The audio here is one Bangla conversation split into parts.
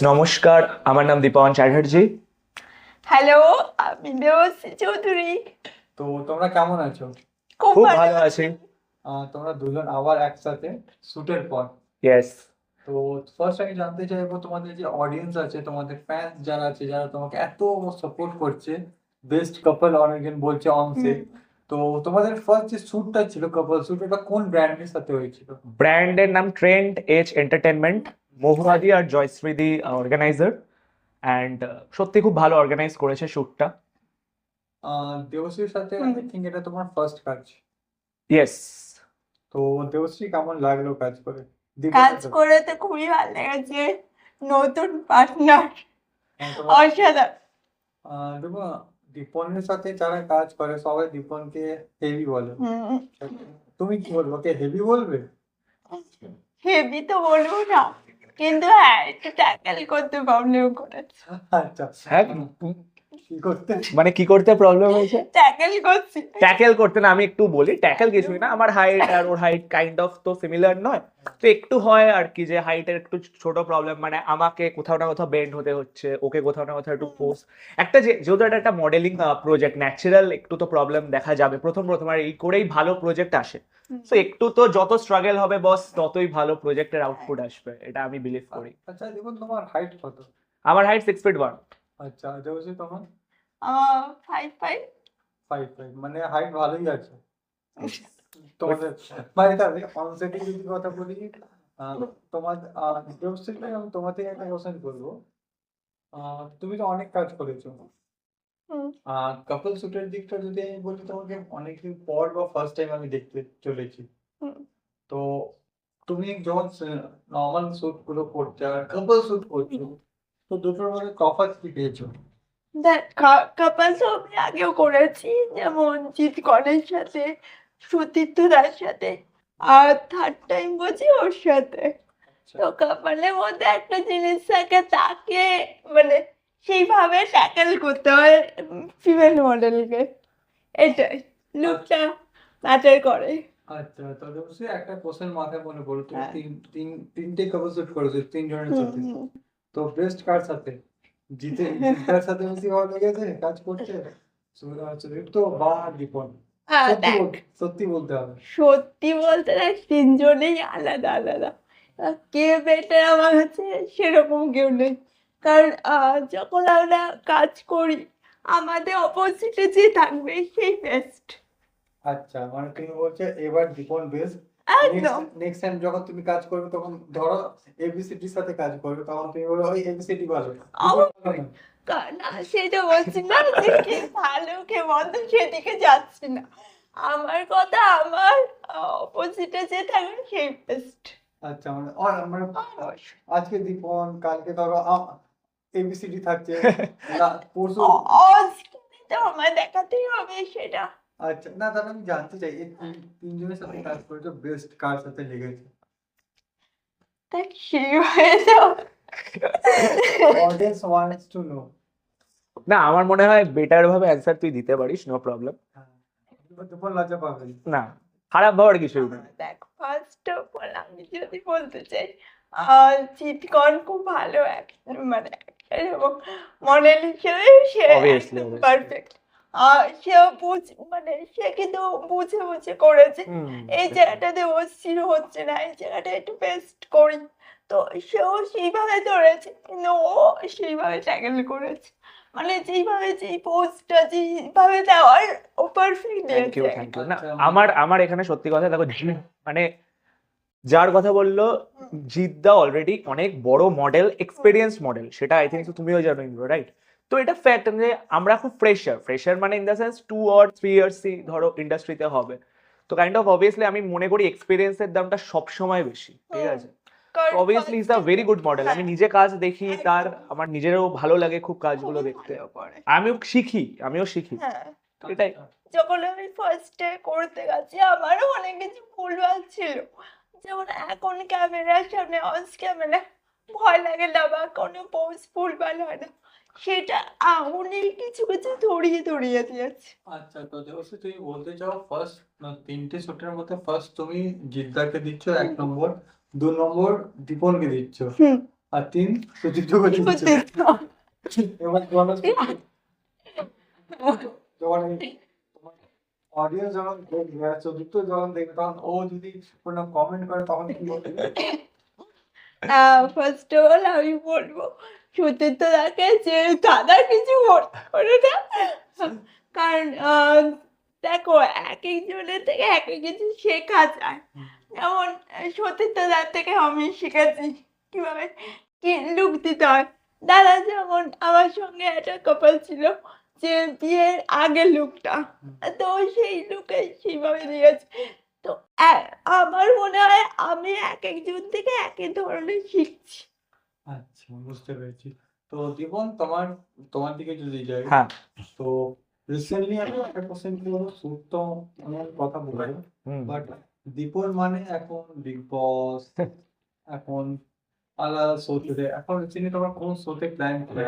নমস্কার, আমার নাম দীপন চ্যাটার্জি। হ্যালো, আমি দেবশ্রী চৌধুরী। তো তোমরা কেমন আছো? খুব খুব ভালো ভালো আছি। আছি। তোমরা দুজন আবার একসাথে শুটের পর। ইয়েস। তো ফার্স্ট আমি জানতে চাইবো তোমাদের যে অডিয়েন্স আছে, তোমাদের ফ্যান্স যারা আছে, যারা তোমাকে এত সাপোর্ট করছে, বেস্ট কাপল অনেকজন বলছে অনসেট। তো তোমাদের ফার্স্ট যে শ্যুটটা ছিল কাপল শ্যুট, ওটা কোন ব্র্যান্ডের সাথে হয়েছিল? ব্র্যান্ডের নাম ট্রেন্ড এজ এন্টারটেনমেন্ট। মহুয়াদি আর জয়শ্রীদি অর্গানাইজার। অ্যান্ড সত্যি খুব ভালো অর্গানাইজ করেছে শ্যুটটা। দেবশ্রীর সাথে আই থিঙ্ক এটা তোমার ফার্স্ট কাজ। ইয়েস। তো দেবশ্রী কেমন লাগলো কাজ করে? কাজ দীপনের সাথে? করে তো খুবই ভালো লেগেছে। নতুন পার্টনার তোমার অসাধারণ। দেখো, দীপনের সাথে যারা কাজ করে সবাই দীপনকে হেভি বলে। হুম, তুমি কি বলবো, ওকে হেভি বলবে? হেভি তো বলবো না, কিন্তু হ্যাঁ একটু ট্যাকেল করতে প্রবলেম করেছে। আচ্ছা, হ্যাঁ, কি করতে? মানে কি করতে প্রবলেম হয়েছে? ট্যাকেল করছি। ট্যাকেল করতে না, আমি একটু বলি, ট্যাকেল কিছুই না, আমার হাইট আর ওর হাইট কাইন্ড অফ তো সিমিলার নয়। তো একটু হয় আর কি, যে হাইটের একটু ছোট প্রবলেম, মানে আমাকে কোথাও না কোথাও বেন্ড হতে হচ্ছে, ওকে কোথাও না কোথাও একটু পোজ। একটা যেহেতু এটা একটা মডেলিং প্রজেক্ট, ন্যাচারাল একটু তো প্রবলেম দেখা যাবে প্রথম প্রথম, আর এই করেই ভালো প্রজেক্ট আসে। তো একটু তো যত স্ট্রাগল হবে বস, ততই ভালো প্রজেক্টের আউটপুট আসবে, এটা আমি বিলিভ করি। আচ্ছা দেখুন, তোমার হাইট কত? আমার হাইট 6'1". আচ্ছা, দেবশ্রী তোমার? 5'5". 5'5", মানে হাইট ভালোই আছে তোমাদের। মানে তাহলে অনসেটে যদি কথা বলি, তোমার দেবশ্রী ভাই, আমি তোমার থেকে একটা কোশ্চেন করবো। তুমি তো অনেক কাজ করেছো। কাপল শুটের দিকটা যদি আমি বলি, তোমাকে অনেকদিন পর বা ফার্স্ট টাইম আমি দেখতে চলেছি। তো তুমি যখন নর্মাল শুট গুলো করছো আর কাপল শুট করছো, তো দুটোর মধ্যে তফাৎ কি পেয়েছো? দেখ, কাপাল তো আমি আগেও করেছি, যেমন জিৎকনের সাথে, সুতীর্থ দার সাথে, আর থার্ড টাইম বলছি ওর সাথে। আচ্ছা, তো কাপালের মধ্যে একটা জিনিস থাকে, তাকে মানে সেইভাবে ট্যাকেল করতে হয় ফিমেল মডেলকে। এটাই লুকটা ম্যাটার করে। আচ্ছা, তো অবশ্যই একটা কোশ্চেন মাথায় মনে পড়লো, তুমি হ্যাঁ। তিনটে কাপল শুট করেছো তিনজনের হুম, সাথে। হুম। তো বেস্ট কার সাথে? জিতার সাথে বেশি ভালো লেগেছে কাজ করতে? সুদীপ্ত বা দীপন? সত্যি দেখ, সত্যি বলতে হবে। সত্যি বলতে দেখ, তিনজনেই আলাদা আলাদা। কে বেটার আমার কাছে সেরকম কেউ নেই। কারণ যখন আমরা কাজ করি, আমাদের অপোজিটে যে থাকবে সেই বেস্ট। আচ্ছা, মানে তুমি বলছো এবার দীপন বেস্ট। একদম। নেক্সট টাইম যখন তুমি কাজ করবে, তখন ধরো এবিসিডির সাথে কাজ করবে, তখন তুমি বলবে ওই এবিসিডি ভালো, দীপন ভালো না। না, সেটা বলছি না যে কে ভালো কে মন্দ, সেদিকে যাচ্ছি না। আমার কথা, আমার অপোজিটে যে থাকবে সেই বেস্ট। আচ্ছা, মানে আজকে দীপন, কালকে ধরো এবিসিডি থাকছে, না পরশু। তো আমায় দেখাতেই হবে সেটা। আচ্ছা, না তাহলে আমি জানতে চাই, এই তিনজনের সাথে কাজ করেছো, বেস্ট কার সাথে লেগেছে? দেখ, সেইভাবে তো অডিয়েন্স ওয়ান্টস টু নো। না, আমার মনে হয় বেটার ভাবে অ্যান্সার তুই দিতে পারিস, নো প্রবলেম। দীপন লজ্জা পাবে। না, খারাপ ভাবার কিছুই না। দেখ, ফার্স্ট অফ অল আমি যদি বলতে চাই, চিৎকন খুব ভালো মানে actor এবং মডেল হিসেবে সে Obviously, একদম obviously. পারফেক্ট। সেও মানে সে কিন্তু বুঝে বুঝে করেছে। এই জায়গাটাতে ও স্থির হচ্ছে না, এই জায়গাটা একটু বেস্ট করি। তো সেও সেইভাবে ধরেছে, কিন্তু ও সেইভাবে ট্যাকেল করেছে। মানে যেইভাবে যেই পোজটা যেইভাবে দেওয়ার, ও পারফেক্ট থ্যাংক ইউ, দিয়েছে। Thank you. না, আচ্ছা, আমার এখানে সত্যি কথা দেখো, মানে যার কথা বললো জিদ্দা অলরেডি অনেক বড় মডেল, এক্সপেরিয়েন্স মডেল, সেটা আই থিঙ্ক তুমিও জানো, রাইট? তো এটা ফ্যাক্ট যে আমরা খুব ফ্রেশার মানে in the sense 2 or 3 years ধরো ইন্ডাস্ট্রিতে হবে। তো কাইন্ড অফ অবভিয়াসলি আমি মনে করি এক্সপিরিয়েন্সের দামটা সবসময় বেশি, ঠিক আছে? কারণ obviously is a first very good model. আমি হ্যাঁ, নিজে কাজ দেখি তার, আমার নিজেরও ভালো লাগে খুব কাজগুলো খুবই দেখতে। ভালো করে। আমিও শিখি, হ্যাঁ, এটাই। যখন আমি ফার্স্টে করতে গেছি, আমারও অনেক কিছু ভুলভাল ছিল। যেমন এখন ক্যামেরার সামনে অন ক্যামেরা ভয় লাগে না, বা কোনো পোজ ভুলভাল হয় না, সেটা উনি কিছু কিছু ধরিয়ে ধরিয়ে দিয়েছে। আচ্ছা, তো দেবশ্রী তুমি বলতে চাও ফার্স্ট তিনটে শুটের মধ্যে ফার্স্ট তুমি জিদ্দাকে দিচ্ছ 1 নম্বর, 2 নম্বর দীপনকে দিচ্ছ। হুম। আর 3 সুচিত্রকে দিচ্ছে। সুচিত্র। এবার যখন তোমার অডিয়েন্স যখন দেখবে চতুর্থ যখন দেখবে তখন ও যদি কোনো কমেন্ট করে তখন কি বলবে? ফার্স্ট অফ অল আমি বলবো সুচিত্র দাকে যে দাদা কিছু করে না, কারণ দেখো এক একজনের থেকে এক এক কিছু শেখা যায়। যেমন সতীর্থ দার থেকে আমি শিখেছি কিভাবে কি লুক দিতে হয়। দাদা যেমন আমার সঙ্গে একটা কাপল ছিল যে বিয়ের আগের লুকটা, তো সেই লুকে সেইভাবে দিয়েছে। তো আমার মনে হয় আমি এক একজন থেকে এক এক ধরনের শিখছি। আচ্ছা, বুঝতে পেরেছি। তো দীপন তোমার দিকে যদি যাই, হ্যাঁ। তো রিসেন্টলি আমি একটা কোশ্চেন করবো, স্যুট তো অনেক কথা বলবো, বাট দীপন মানে এখন বিগ বস, এখন আলাদা শো তে, এখন রিসেন্টলি তোমার কোন শোতে প্ল্যান করে?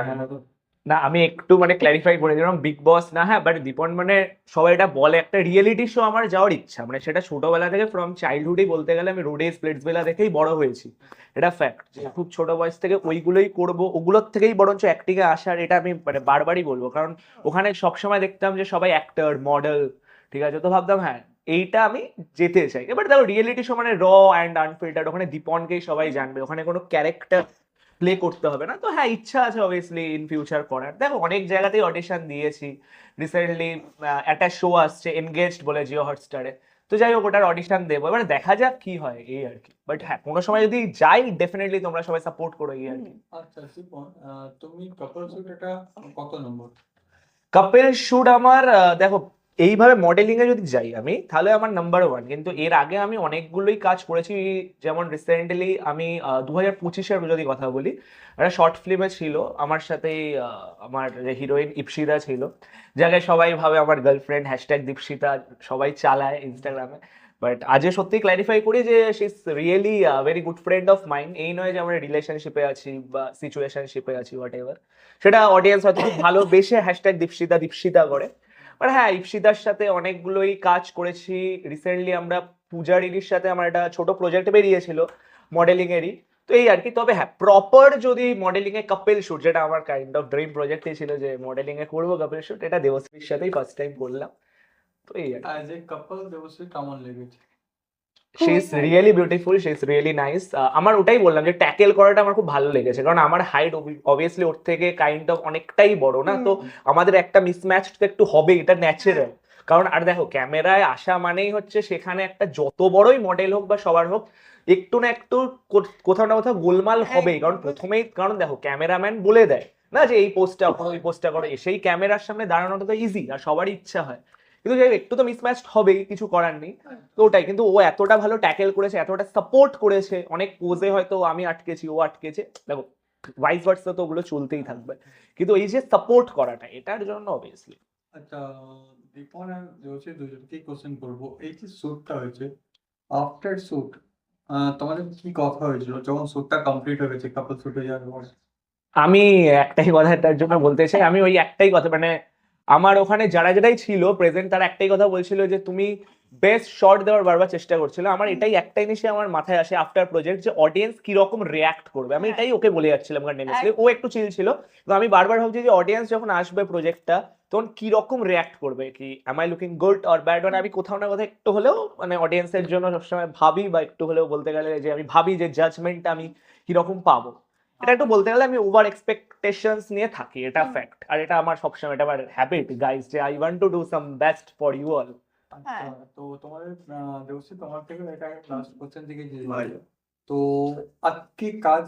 না আমি একটু মানে ক্ল্যারিফাই করে দিলাম, বিগ বস না, হ্যাঁ, বাট দীপন মানে সবাই এটা বলে একটা রিয়েলিটি শো আমার যাওয়ার ইচ্ছা, মানে সেটা ছোটবেলা থেকে ফ্রম চাইল্ডহুডই বলতে গেলে আমি রোডে স্প্লিটসভিলা দেখেই বড় হয়েছি, এটা ফ্যাক্ট। খুব ছোট বয়স থেকে ওইগুলোই করব, ওগুলোর থেকেই বরঞ্চ অ্যাক্টিং এ আসার, এটা আমি মানে বারবারই বলবো, কারণ ওখানে সবসময় দেখতাম যে সবাই অ্যাক্টর মডেল, ঠিক আছে, তো ভাবতাম হ্যাঁ এইটা আমি যেতে চাই। এবার দেখো রিয়েলিটি শো মানে র অ্যান্ড আনফিল্টার্ড, ওখানে দীপনকেই সবাই জানবে, ওখানে কোনো ক্যারেক্টার প্লে করতে হবে না। তো হ্যাঁ ইচ্ছা আছে অবভিয়াসলি ইন ফিউচার করার। দেখো অনেক জায়গাতেই অডিশন দিয়েছি, রিসেন্টলি একটা শো আসছে এনগেজড বলে জিও হটস্টারে, তো যাই হোক ওটার অডিশন দেবো, এবার দেখা যাক কি হয় এই আর কি। বাট হ্যাঁ কোনো সময় যদি যাই ডেফিনেটলি তোমরা সবাই সাপোর্ট করো এই আর কি। আচ্ছা দীপন, তুমি কাপল শুট এটা কত নম্বর? কাপেল শুট আমার দেখো এইভাবে মডেলিং এ যদি যাই আমি তাহলে আমার নাম্বার 1, কিন্তু এর আগে আমি অনেকগুলোই কাজ করেছি। যেমন রিসেন্টলি আমি 2025-এর যদি কথা বলি, একটা শর্ট ফিল্মে ছিল আমার সাথে আমার হিরোইন ইপসিতা ছিল, যাকে সবাই ভাবে আমার গার্লফ্রেন্ড, হ্যাশট্যাগ দীপশিতা সবাই চালায় ইনস্টাগ্রামে। বাট আজকে সত্যি ক্ল্যারিফাই করি যে she is really very good friend of mind. এই নয় যে আমরা রিলেশনশিপে আছি বা সিচুয়েশনশিপে আছি হোয়াট এভার, সেটা অডিয়েন্স হয়তো খুব ভালোবেসে হ্যাশট্যাগ দীপশিতা দীপশিতা করে। বাট হ্যাঁ ইপসিতার সাথে অনেকগুলোই কাজ করেছি। রিসেন্টলি আমরা পূজারিনীর সাথে আমার একটা ছোট প্রজেক্ট বেরিয়েছিল মডেলিং এরই, তো এই আর কি। তবে হ্যাঁ প্রপার যদি মডেলিং এ কাপেল শুট, যেটা আমার কাইন্ড অফ ড্রিম প্রজেক্টই ছিল যে মডেলিং এ করবো কাপেল শুট, এটা দেবশ্রীর সাথেই ফার্স্ট টাইম করলাম। তো এই আর কি। অ্যাজ এ কাপল দেবশ্রী কেমন লেগেছে? She is really beautiful, she is really nice. আমার ওটাই বললাম যে ট্যাকেল করাটা আমার খুব ভালো লেগেছে, কারণ আমার হাইট অবভিয়াসলি ওর থেকে কাইন্ড অফ অনেকটাই বড় না, তো আমাদের একটা মিসম্যাচ তো একটু হবে, এটা ন্যাচারাল। কারণ আর দেখো ক্যামেরায় আসা মানেই হচ্ছে সেখানে একটা যত বড়ই মডেল হোক বা সবার হোক একটু না একটু কোথাও না কোথাও গোলমাল হবেই, কারণ প্রথমেই, কারণ দেখো ক্যামেরাম্যান বলে দেয় না যে এই পোস্টটা করো ওই পোস্টটা করো, সেই ক্যামেরার সামনে দাঁড়ানোটা তো ইজি আর সবারই ইচ্ছা হয়, কিন্তু যাই হোক, একটু তো মিসম্যাচ হবেই, কিছু করার নেই। তো ওটাই, কিন্তু ও এতটা ভালো ট্যাকেল করেছে, এতটা সাপোর্ট করেছে, অনেক পোজে হয়তো আমি আটকেছি ও আটকেছে, দেখো ভাইস ভার্সা তো ওগুলো চলতেই থাকবে, কিন্তু এই যে সাপোর্ট করাটা এটার জন্য অবভিয়াসলি। আচ্ছা দীপন আর দেবশ্রী দুজনকেই কোশ্চেন করবো, এই যে শ্যুটটা হয়েছে, আফটার শ্যুট তোমাদের কি কথা হয়েছিল যখন শ্যুটটা কমপ্লিট হয়ে গেছে, কাপল শ্যুট হয়ে যাওয়ার পর? আমি একটাই কথা এটার জন্য বলতে চাই, আমি ওই একটাই কথা, মানে আমার ওখানে যারা যারাই ছিল প্রেজেন্ট তারা একটাই কথা বলছিল যে তুমি বেস্ট শট দেওয়ার বারবার চেষ্টা করছিল। আমার এটাই একটাই জিনিস আমার মাথায় আসে আফটার প্রজেক্ট, যে অডিয়েন্স কিরকম রিয়াক্ট করবে, আমি এটাই ওকে বলে যাচ্ছিলাম কন্টিনিউয়াসলি। ও একটু চিল ছিল, তো আমি বারবার ভাবছি যে অডিয়েন্স যখন আসবে প্রজেক্টটা তখন কিরকম রিয়াক্ট করবে, কি am I looking good or bad, মানে আমি কোথাও না কোথাও একটু হলেও মানে অডিয়েন্সের জন্য সবসময় ভাবি, বা একটু হলেও বলতে গেলে যে আমি ভাবি যে জাজমেন্টটা আমি কিরকম পাবো। এটা একটু বলতে গেলে আমি ওভার এক্সপেকটেশনস নিয়ে থাকি, এটা ফ্যাক্ট, আর এটা আমার সবসময়, এটা আমার হ্যাবিট গাইস, যে I want to do some best for you all. আচ্ছা, তো তোমাদের দেবশ্রী তোমার থেকে এটা লাস্ট কোশ্চেন থেকে যে তো আজকে কাজ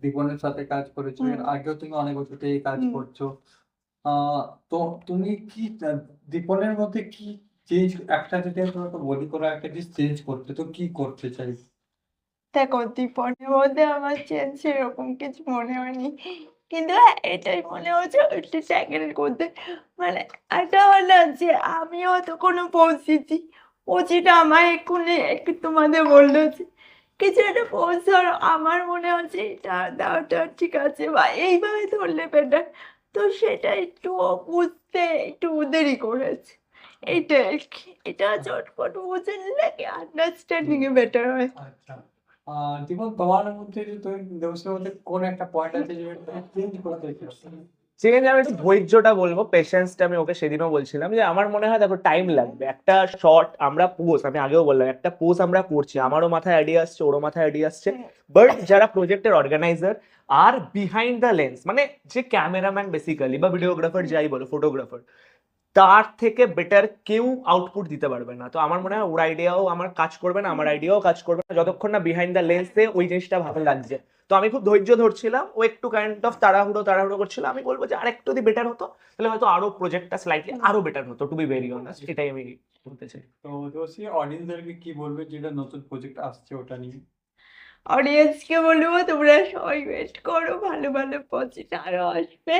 দীপনের সাথে কাজ করেছো, এর আগেও তুমি অনেক বছর থেকে কাজ করছো, তো তুমি কি দীপনের মধ্যে কি চেঞ্জ, একটা যদি আমি তোমাকে বলি কোনো একটা জিনিস চেঞ্জ করতে, তো কি করতে চাই? দেখো দীপনের মধ্যে আমার চেঞ্জ সেরকম কিছু মনে হয়নি, কিন্তু হ্যাঁ এটাই মনে হচ্ছে একটু ট্যাকেল করতে, মানে একটা হলো যে আমি হয়তো কোনো পৌঁছেছি, পৌঁছিটা আমার এক্ষুনি একটু তোমাদের বললো যে কিছু একটা পৌঁছ ধরো আমার মনে হচ্ছে এটা দেওয়াটা ঠিক আছে বা এইভাবে ধরলে বেটার, তো সেটা একটু বুঝতে একটু দেরি করেছে। এইটা আর কি, এটা চটপট বুঝে নিলে কি আন্ডারস্ট্যান্ডিং এ বেটার হয়। আচ্ছা, দীপন, তোমার মধ্যে যে তুমি দেবশ্রীর মধ্যে কোন একটা পয়েন্ট আছে যেটা তুমি চেঞ্জ করতে চাও? চেঞ্জ আমি একটু ধৈর্যটা বলবো, পেশেন্সটা। আমি ওকে সেদিনও বলছিলাম যে আমার মনে হয় দেখো টাইম লাগবে। একটা শর্ট আমরা পোজ, আমি আগেও বললাম, একটা পোজ আমরা করছি, আমারও মাথায় আইডিয়া আসছে, ওরও মাথায় আইডিয়া আসছে, বাট যারা প্রজেক্টের অর্গানাইজার আর বিহাইন্ড দ্য লেন্স, মানে যে ক্যামেরাম্যান বেসিক্যালি বা ভিডিওগ্রাফার যাই বলো, ফটোগ্রাফার, তার থেকে বেটার কেউ আউটপুট দিতে পারবে না। তো আমার মনে হয় ওর আইডিয়াও আমার কাজ করবে না, আমার আইডিয়াও কাজ করবে না যতক্ষণ না বিহাইন্ড দ্য লেন্সে ওই জিনিসটা ভালো লাগছে। তো আমি খুব ধৈর্য ধরছিলাম, ও একটু কাইন্ড অফ তাড়াহুড়ো করছিল। আমি বলবো যে আরেকটু যদি বেটার হতো তাহলে হয়তো আরো প্রজেক্টটা স্লাইটলি আরো বেটার হতো, টু বি ভেরি অনেস্ট, এটাই আমি বলতে চাই। তো দেবশ্রী, অডিয়েন্সদেরকে কি বলবে যেটা নতুন প্রজেক্ট আসছে ওটা নিয়ে? অডিয়েন্সকে বলবো তোমরা সবাই ওয়েট করো, ভালো ভালো প্রজেক্ট আরো আসবে।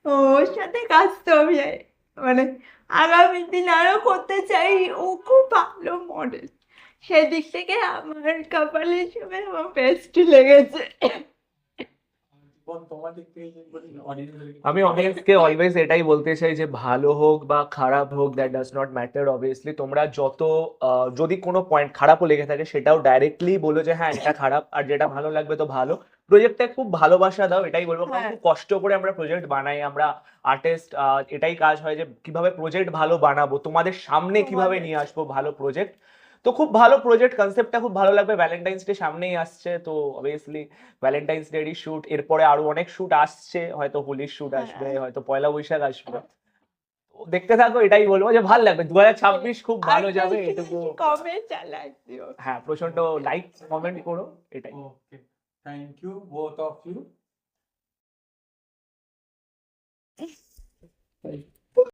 ওর সাথে কাজ তো আমি মানে আগামী দিন আরো করতে চাই। ও খুব ভালো মডেল, সেদিক থেকে আমার কপাল হিসেবে আমার বেস্ট লেগেছে। দীপন, তোমার দিক থেকে যদি বলি অডিয়েন্সদেরকে আমি অডিয়েন্সকে অলওয়েজ এটাই বলতে চাই যে ভালো হোক বা খারাপ হোক, that does not matter. Obviously তোমরা যত যদি কোনো পয়েন্ট খারাপও লেগে থাকে সেটাও ডাইরেক্টলি বলো যে হ্যাঁ এটা খারাপ, আর যেটা ভালো লাগবে তো ভালো। প্রজেক্টটা খুব ভালোবাসা দাও, এটাই বলবো। কারণ হ্যাঁ। খুব কষ্ট করে আমরা প্রজেক্ট বানাই, আমরা আর্টিস্ট, এটাই কাজ হয় যে কিভাবে প্রজেক্ট ভালো বানাবো, তোমাদের সামনে কিভাবে নিয়ে আসবো ভালো প্রজেক্ট। তো খুব ভালো প্রজেক্ট, কনসেপ্টটা খুব ভালো লাগবে। ভ্যালেন্টাইন্স ডে সামনেই আসছে, তো অবভিয়াসলি ভ্যালেন্টাইন্স ডেরই শুট, এরপরে আরো অনেক শুট আসছে, হয়তো হোলির শুট আসবে, হয়তো পয়লা বৈশাখ আসবে। তো দেখতে থাকো, এটাই বলবো যে ভালো লাগবে, 2026 খুব ভালো যাবে এটুকু। কমেন্ট চালাই দিও। হ্যাঁ, প্রচন্ড লাইক কমেন্ট করো, এটাই। Okay, thank you both of you.